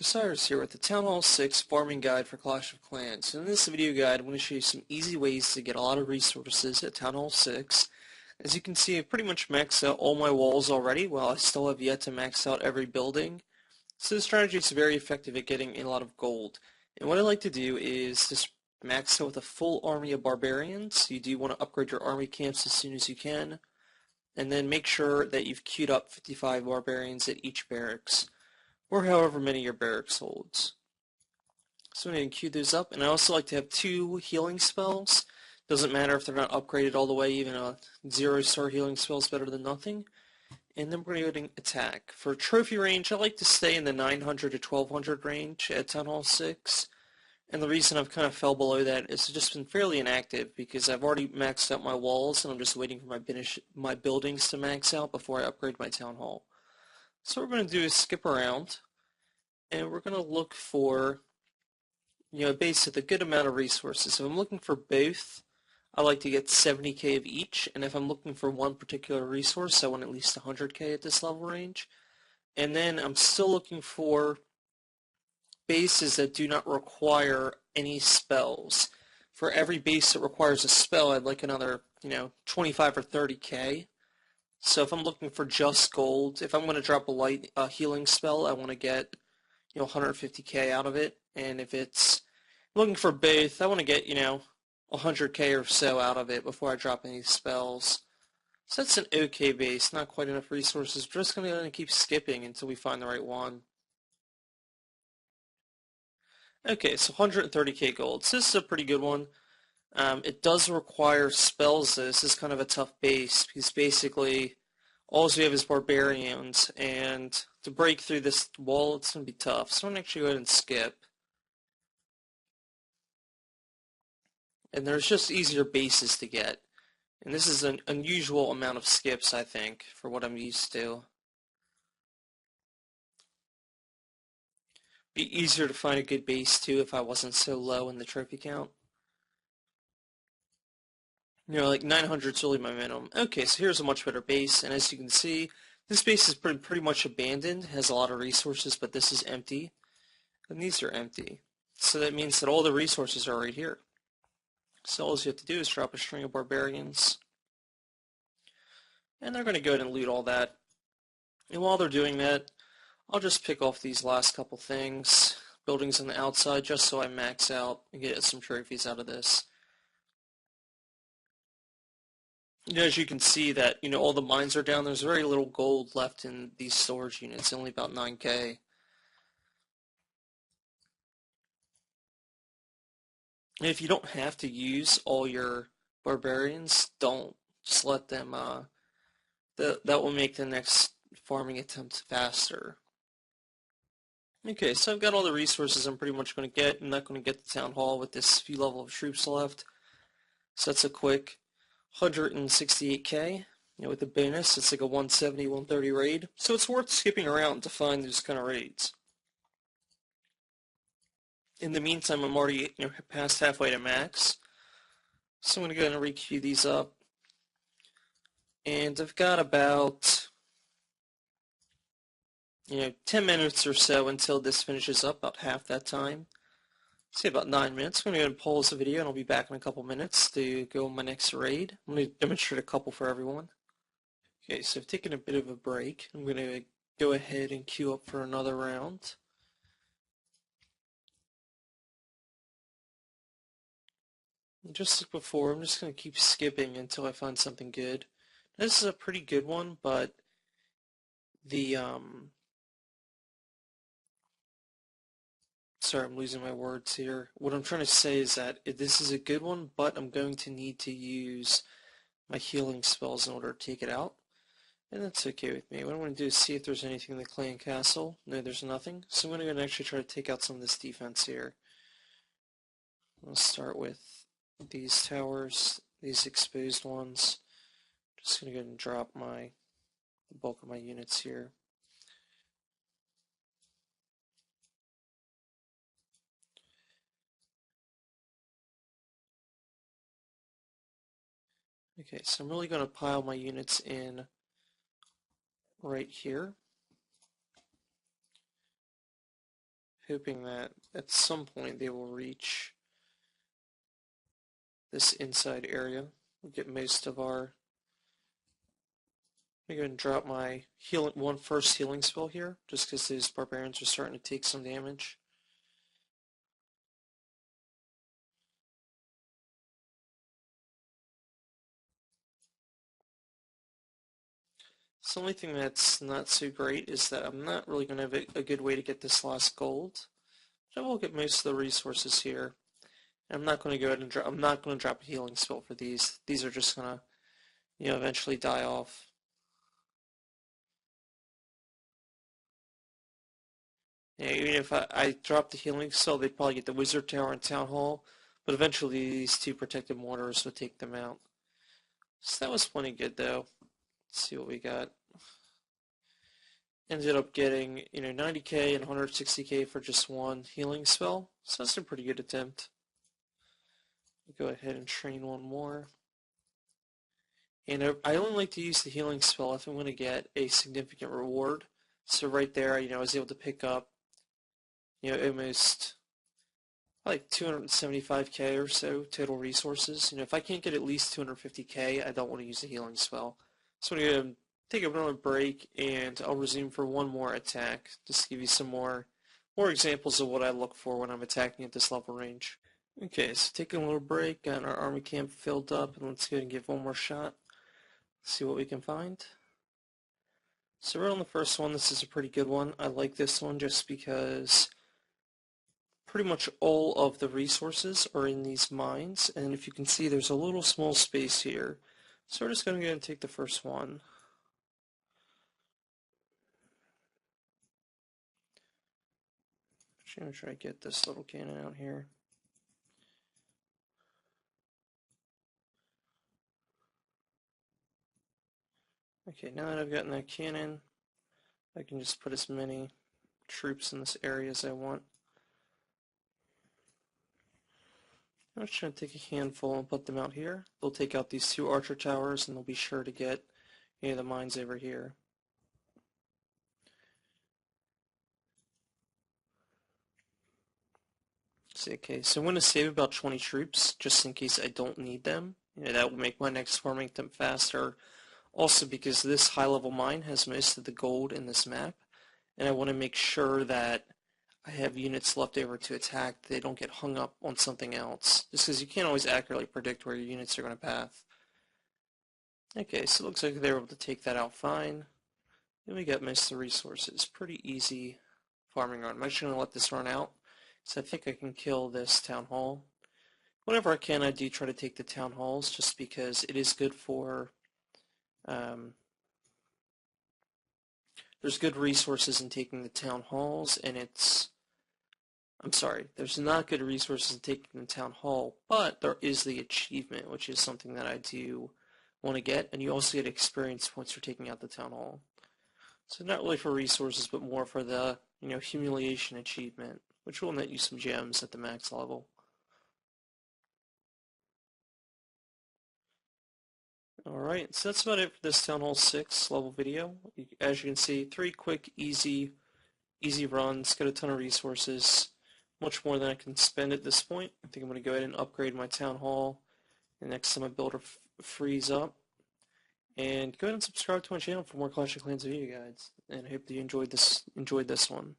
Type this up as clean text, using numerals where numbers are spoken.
Cyrus here with the Town Hall 6 Farming Guide for Clash of Clans. In this video guide, I'm going to show you some easy ways to get a lot of resources at Town Hall 6. As you can see, I've pretty much maxed out all my walls already, while I still have yet to max out every building. So this strategy is very effective at getting a lot of gold. And what I like to do is just max out with a full army of barbarians. You do want to upgrade your army camps as soon as you can. And then make sure that you've queued up 55 barbarians at each barracks, or however many your barracks holds. So I'm going to queue those up, and I also like to have 2 healing spells. Doesn't matter if they're not upgraded all the way, even a 0-star healing spell is better than nothing. And then we're going to go and attack. For trophy range, I like to stay in the 900 to 1200 range at Town Hall 6. And the reason I've kind of fell below that is it's just been fairly inactive because I've already maxed out my walls and I'm just waiting for my buildings to max out before I upgrade my Town Hall. So what we're going to do is skip around, and we're going to look for, basically a good amount of resources. If I'm looking for both, I like to get 70k of each, and if I'm looking for one particular resource, I want at least 100k at this level range. And then I'm still looking for bases that do not require any spells. For every base that requires a spell, I'd like another, 25 or 30k. So if I'm looking for just gold, if I'm going to drop a light healing spell, I want to get 150k out of it. And if it's looking for both, I want to get 100k or so out of it before I drop any spells. So that's an okay base, not quite enough resources. We're just going to keep skipping until we find the right one. Okay, so 130k gold. So this is a pretty good one. It does require spells though. This is kind of a tough base because basically all we have is barbarians, and to break through this wall it's going to be tough. So I'm going to actually go ahead and skip. And there's just easier bases to get. And this is an unusual amount of skips, I think, for what I'm used to. Be easier to find a good base too if I wasn't so low in the trophy count. Like 900 is really my minimum. Okay, so here's a much better base, and as you can see, this base is pretty much abandoned. It has a lot of resources, but this is empty, and these are empty. So that means that all the resources are right here. So all you have to do is drop a string of barbarians, and they're going to go ahead and loot all that. And while they're doing that, I'll just pick off these last couple things, buildings on the outside, just so I max out and get some trophies out of this. As you can see that, all the mines are down. There's very little gold left in these storage units, only about 9k. And if you don't have to use all your barbarians, don't. Just let them, that will make the next farming attempt faster. Okay, so I've got all the resources I'm pretty much going to get. I'm not going to get the town hall with this few level of troops left. So that's a quick 168k. With the bonus, it's like a 170, 130 raid. So it's worth skipping around to find those kind of raids. In the meantime, I'm already past halfway to max. So I'm going to go ahead and re-queue these up. And I've got about 10 minutes or so until this finishes up, about half that time. Say about 9 minutes. I'm going to go ahead and pause the video, and I'll be back in a couple minutes to go on my next raid. I'm going to demonstrate a couple for everyone. Okay, so I've taken a bit of a break. I'm going to go ahead and queue up for another round. And just like before, I'm just going to keep skipping until I find something good. This is a pretty good one, but the sorry, I'm losing my words here. What I'm trying to say is that this is a good one, but I'm going to need to use my healing spells in order to take it out. And that's okay with me. What I want to do is see if there's anything in the clan castle. No, there's nothing. So I'm going to go and actually try to take out some of this defense here. I'll start with these towers, these exposed ones. Just going to go ahead and drop the bulk of my units here. Okay, so I'm really going to pile my units in right here. hoping that at some point they will reach this inside area. We'll get most of our... I'm going to drop my first healing spell here, just because these barbarians are starting to take some damage. So the only thing that's not so great is that I'm not really going to have a good way to get this last gold. But I will get most of the resources here. I'm not going to go ahead and I'm not going to drop a healing spell for these. These are just going to, eventually die off. Yeah, even if I drop the healing spell, they'd probably get the Wizard Tower and Town Hall, but eventually these two protected mortars would take them out. So that was plenty good, though. Let's see what we got. Ended up getting, 90k and 160k for just one healing spell, so that's a pretty good attempt. Go ahead and train one more. And I only like to use the healing spell if I'm going to get a significant reward. So right there, I was able to pick up, almost like 275k or so total resources. If I can't get at least 250k, I don't want to use the healing spell. So I'm going to take another break, and I'll resume for one more attack, just to give you some more examples of what I look for when I'm attacking at this level range. Okay, so taking a little break, got our army camp filled up, and let's go ahead and give one more shot. See what we can find. So right on the first one, this is a pretty good one. I like this one just because pretty much all of the resources are in these mines, and if you can see, there's a little small space here. So we're just going to go ahead and take the first one. Actually, I'm going to try to get this little cannon out here. Okay, now that I've gotten that cannon, I can just put as many troops in this area as I want. I'm just going to take a handful and put them out here. They'll take out these two archer towers, and they'll be sure to get the mines over here. Okay, so I'm going to save about 20 troops just in case I don't need them. That will make my next farming attempt faster. Also because this high-level mine has most of the gold in this map, and I want to make sure that I have units left over to attack. They don't get hung up on something else, just because you can't always accurately predict where your units are going to path. Okay, so it looks like they were able to take that out fine. Then we got most of the resources. Pretty easy farming run. I'm actually going to let this run out, so I think I can kill this town hall. Whenever I can, I do try to take the town halls, just because it is good for... there's good resources in taking the town halls, and I'm sorry, there's not good resources in taking the town hall, but there is the achievement, which is something that I do want to get, and you also get experience points for taking out the town hall. So not really for resources, but more for the, humiliation achievement, which will net you some gems at the max level. Alright, so that's about it for this Town Hall 6 level video. As you can see, 3 quick, easy runs, got a ton of resources, much more than I can spend at this point. I think I'm going to go ahead and upgrade my Town Hall the next time my builder frees up. And go ahead and subscribe to my channel for more Clash of Clans video guides. And I hope that you enjoyed this one.